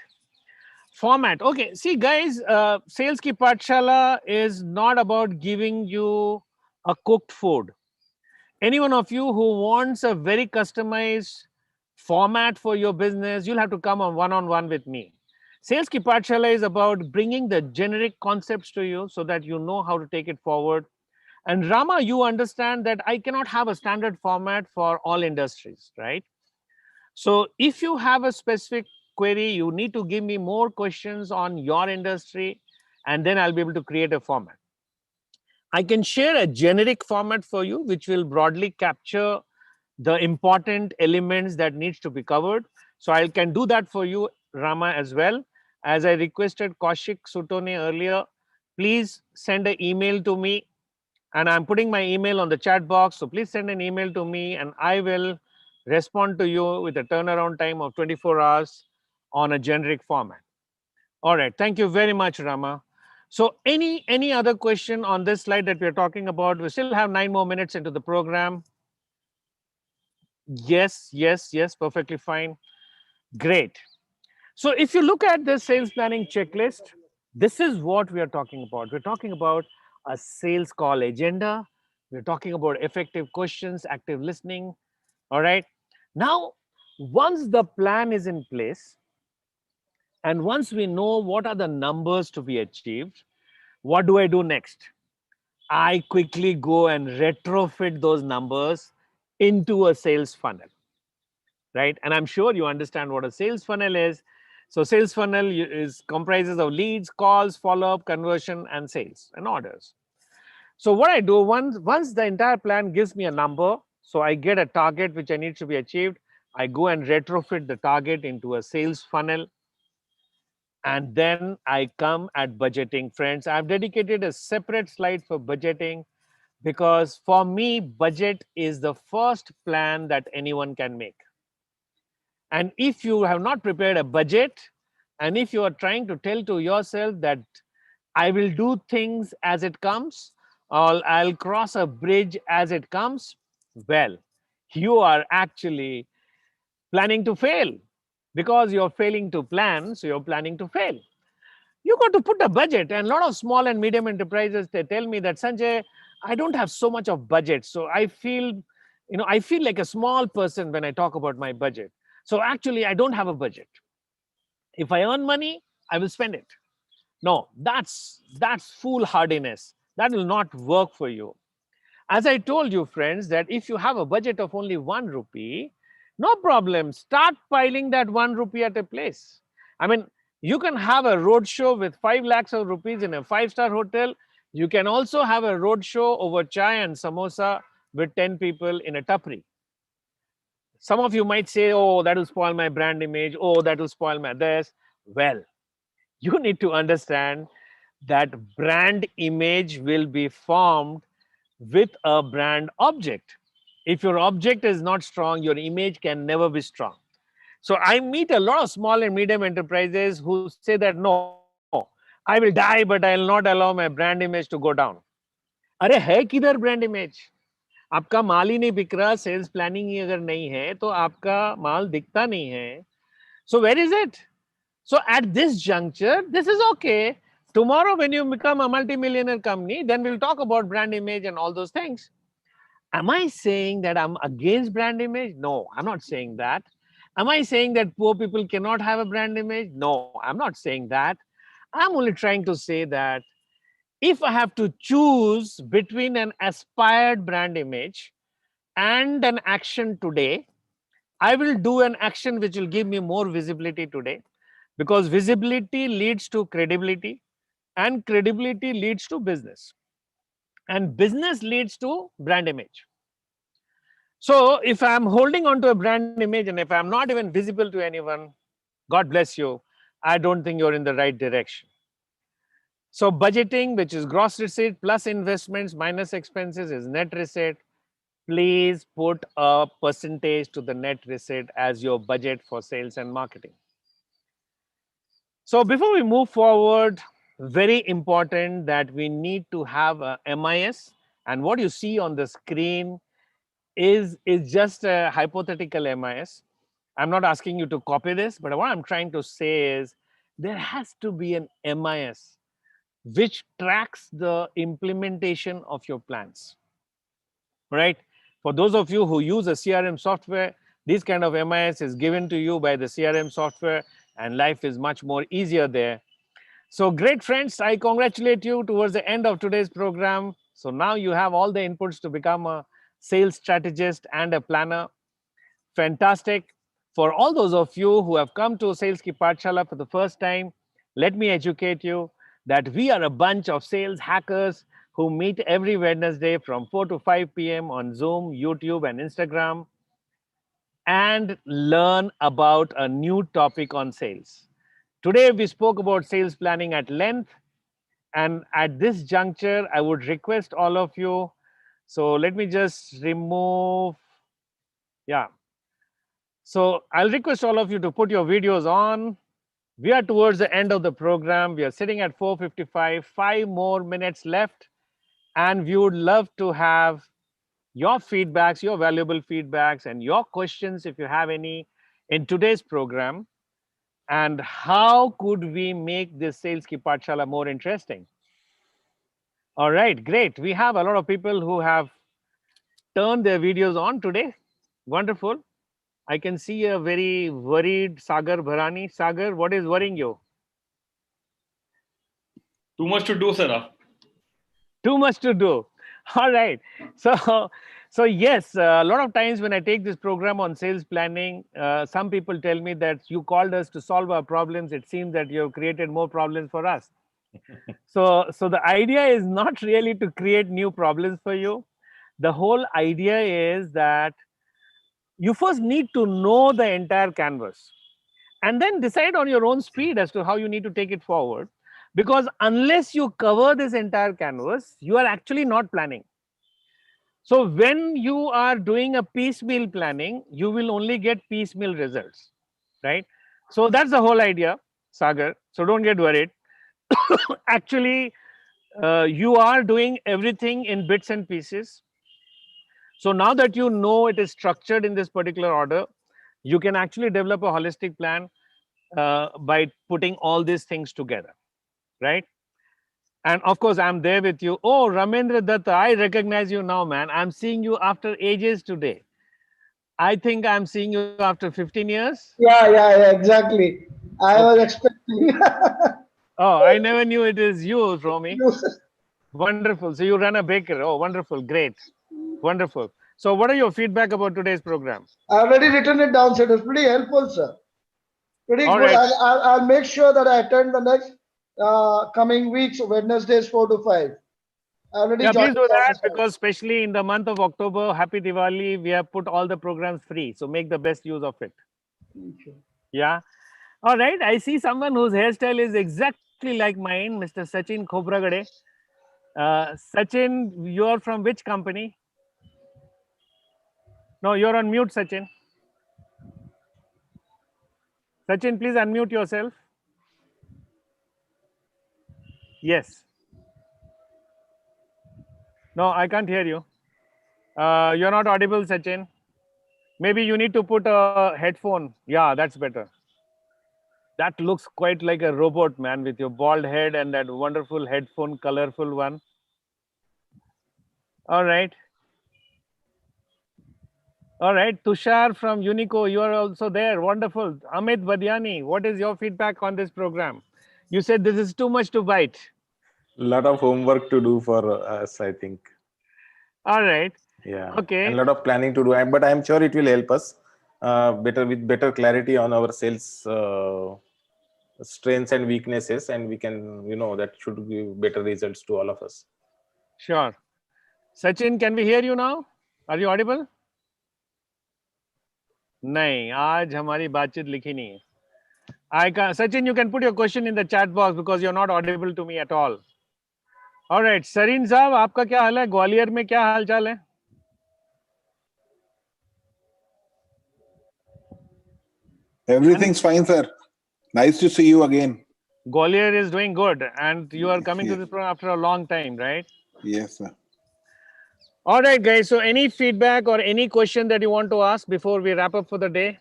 [SPEAKER 1] Format. Okay, see guys, SaleskiPathshala is not about giving you a cooked food. Any one of you who wants a very customized format for your business, you'll have to come on one-on-one with me. SaleskiPathshala is about bringing the generic concepts to you so that you know how to take it forward. And Rama, you understand that I cannot have a standard format for all industries, right? So if you have a specific query, you need to give me more questions on your industry, and then I'll be able to create a format. I can share a generic format for you, which will broadly capture the important elements that needs to be covered. So I can do that for you, Rama, as well. As I requested Kaushik Sutone earlier, please send an email to me, and I'm putting my email on the chat box. So please send an email to me and I will respond to you with a turnaround time of 24 hours on a generic format. All right. Thank you very much, Rama. So any other question on this slide that we're talking about? We still have 9 more minutes into the program. Yes, yes, yes, perfectly fine. Great. So if you look at the sales planning checklist, this is what we are talking about. We're talking about a sales call agenda. We're talking about effective questions, active listening. All right. Now, once the plan is in place, and once we know what are the numbers to be achieved, what do I do next? I quickly go and retrofit those numbers into a sales funnel, right? And I'm sure you understand what a sales funnel is. So sales funnel is comprises of leads, calls, follow-up, conversion, and sales and orders. So what I do once the entire plan gives me a number, so I get a target which I need to be achieved, I go and retrofit the target into a sales funnel, and then I come at budgeting. Friends, I've dedicated a separate slide for budgeting because for me, budget is the first plan that anyone can make. And if you have not prepared a budget, and if you are trying to tell to yourself that I will do things as it comes, or I'll cross a bridge as it comes, well, you are actually planning to fail because you're failing to plan, so you're planning to fail. You got to put a budget, and a lot of small and medium enterprises, they tell me that, Sanjay, I don't have so much of budget, so I feel like a small person when I talk about my budget. So actually I don't have a budget. If I earn money, I will spend it. No, that's foolhardiness. That will not work for you. As I told you, friends, that if you have a budget of only 1 rupee, no problem. Start piling that 1 rupee at a place. I mean, you can have a road show with 5 lakhs of rupees in a 5-star hotel. You can also have a road show over chai and samosa with 10 people in a tapri. Some of you might say, oh, that will spoil my brand image. Oh, that will spoil my this. Well, you need to understand that brand image will be formed with a brand object. If your object is not strong, your image can never be strong. So I meet a lot of small and medium enterprises who say that, no, I will die, but I will not allow my brand image to go down. अरे है किधर brand image? आपका माल ही नहीं बिक रहा, sales planning ही अगर नहीं है तो आपका माल दिखता नहीं है. So where is it? So at this juncture, this is okay. Tomorrow, when you become a multi-millionaire company, then we'll talk about brand image and all those things. Am I saying that I'm against brand image? No, I'm not saying that. Am I saying that poor people cannot have a brand image? No, I'm not saying that. I'm only trying to say that if I have to choose between an aspired brand image and an action today, I will do an action which will give me more visibility today, because visibility leads to credibility, and credibility leads to business, and business leads to brand image. So if I'm holding on to a brand image and if I'm not even visible to anyone, God bless you, I don't think you're in the right direction. So budgeting, which is gross receipt plus investments minus expenses, is net receipt. Please put a percentage to the net receipt as your budget for sales and marketing. So before we move forward, very important that we need to have a MIS, and what you see on the screen is just a hypothetical MIS. I'm not asking you to copy this, but what I'm trying to say is there has to be an MIS which tracks the implementation of your plans, right? For those of you who use a CRM software, this kind of MIS is given to you by the CRM software, and life is much more easier there. So great, friends. I congratulate you towards the end of today's program. So now you have all the inputs to become a sales strategist and a planner. Fantastic. For all those of you who have come to SaleskiPathshala for the first time, let me educate you that we are a bunch of sales hackers who meet every Wednesday from 4 to 5 p.m. on Zoom, YouTube, and Instagram and learn about a new topic on sales. Today, we spoke about sales planning at length. And at this juncture, I would request all of you. So let me just remove. Yeah. So I'll request all of you to put your videos on. We are towards the end of the program. We are sitting at 4:55, 5 more minutes left. And we would love to have your feedbacks, your valuable feedbacks, and your questions, if you have any, in today's program. And how could we make this SaleskiPathshala more interesting? All right, great. We have a lot of people who have turned their videos on today. Wonderful. I can see a very worried Sagar Bharani. Sagar, what is worrying you?
[SPEAKER 2] Too much to do, sir.
[SPEAKER 1] Too much to do. All right. So yes, a lot of times when I take this program on sales planning, some people tell me that you called us to solve our problems. It seems that you have created more problems for us. So the idea is not really to create new problems for you. The whole idea is that you first need to know the entire canvas and then decide on your own speed as to how you need to take it forward. Because unless you cover this entire canvas, you are actually not planning. So when you are doing a piecemeal planning, you will only get piecemeal results, right? So that's the whole idea, Sagar. So don't get worried. Actually, you are doing everything in bits and pieces. So now that you know it is structured in this particular order, you can actually develop a holistic plan by putting all these things together, right? And of course, I'm there with you. Oh, Ramendra Datta, I recognize you now, man. I'm seeing you after ages today. I think I'm seeing you after 15 years.
[SPEAKER 3] Yeah, exactly. I was
[SPEAKER 1] Okay.
[SPEAKER 3] expecting.
[SPEAKER 1] Oh, I never knew it is you, Romy.
[SPEAKER 3] You-
[SPEAKER 1] Wonderful. So you run a baker. Oh, wonderful. Great. Wonderful. So what are your feedback about today's program?
[SPEAKER 3] I already written it down, so it was pretty helpful, sir. Pretty
[SPEAKER 1] All
[SPEAKER 3] good.
[SPEAKER 1] right.
[SPEAKER 3] I'll make sure that I attend the next coming weeks, Wednesdays 4 to 5. I already
[SPEAKER 1] Yeah, please
[SPEAKER 3] jotted
[SPEAKER 1] do
[SPEAKER 3] down
[SPEAKER 1] that
[SPEAKER 3] this one.
[SPEAKER 1] because especially in the month of October, Happy Diwali, we have put all the programs free. So make the best use of it. Yeah. All right. I see someone whose hairstyle is exactly like mine, Mr. Sachin Khobragade. Sachin, you're from which company? No, you're on mute, Sachin. Sachin, please unmute yourself. Yes. No, I can't hear you. You're not audible, Sachin. Maybe you need to put a headphone. Yeah, that's better. That looks quite like a robot, man, with your bald head and that wonderful headphone, colorful one. All right. All right. Tushar from Unico, you are also there. Wonderful. Amit Badiani, what is your feedback on this program? You said this is too much to bite.
[SPEAKER 4] Lot of homework to do for us, I think.
[SPEAKER 1] All right.
[SPEAKER 4] Yeah.
[SPEAKER 1] Okay.
[SPEAKER 4] And a lot of planning to do. But I'm sure it will help us with better clarity on our sales strengths and weaknesses, and we can, that should give better results to all of us.
[SPEAKER 1] Sure. Sachin, can we hear you now? Are you audible? नहीं, आज हमारी बातचीत लिखी नहीं है. Sachin, you can put your question in the chat box because you're not audible to me at all. All right, Sarin साहब, आपका क्या हाल है? ग्वालियर में क्या हालचाल है?
[SPEAKER 5] Everything's fine, sir. Nice to see you again.
[SPEAKER 1] Gwalior is doing good, and you are coming to this program after a long time, right?
[SPEAKER 5] Yes, sir.
[SPEAKER 1] All right, guys. So, any feedback or any question that you want to ask before we wrap up for the day?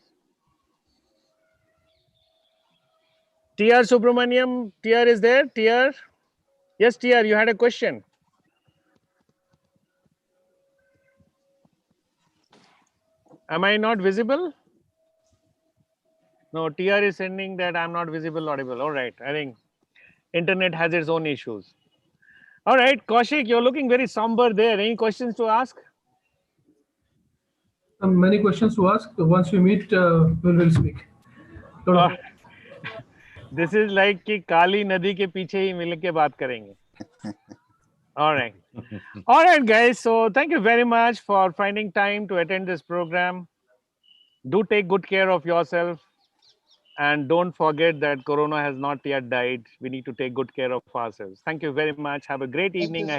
[SPEAKER 1] TR Subramaniam, TR is there? TR? Yes, TR, you had a question. Am I not visible? No, TR is sending that I'm not visible, audible. All right. I think internet has its own issues. All right, Kaushik, you're looking very somber there. Any questions to ask?
[SPEAKER 6] Many questions to ask. Once we meet, we'll speak.
[SPEAKER 1] Or this is like कि काली नदी के पीछे ही मिल के बात करेंगे. All right. All right, guys. So thank you very much for finding time to attend this program. Do take good care of yourself. And don't forget that Corona has not yet died. We need to take good care of ourselves. Thank you very much. Have a great evening.
[SPEAKER 3] you,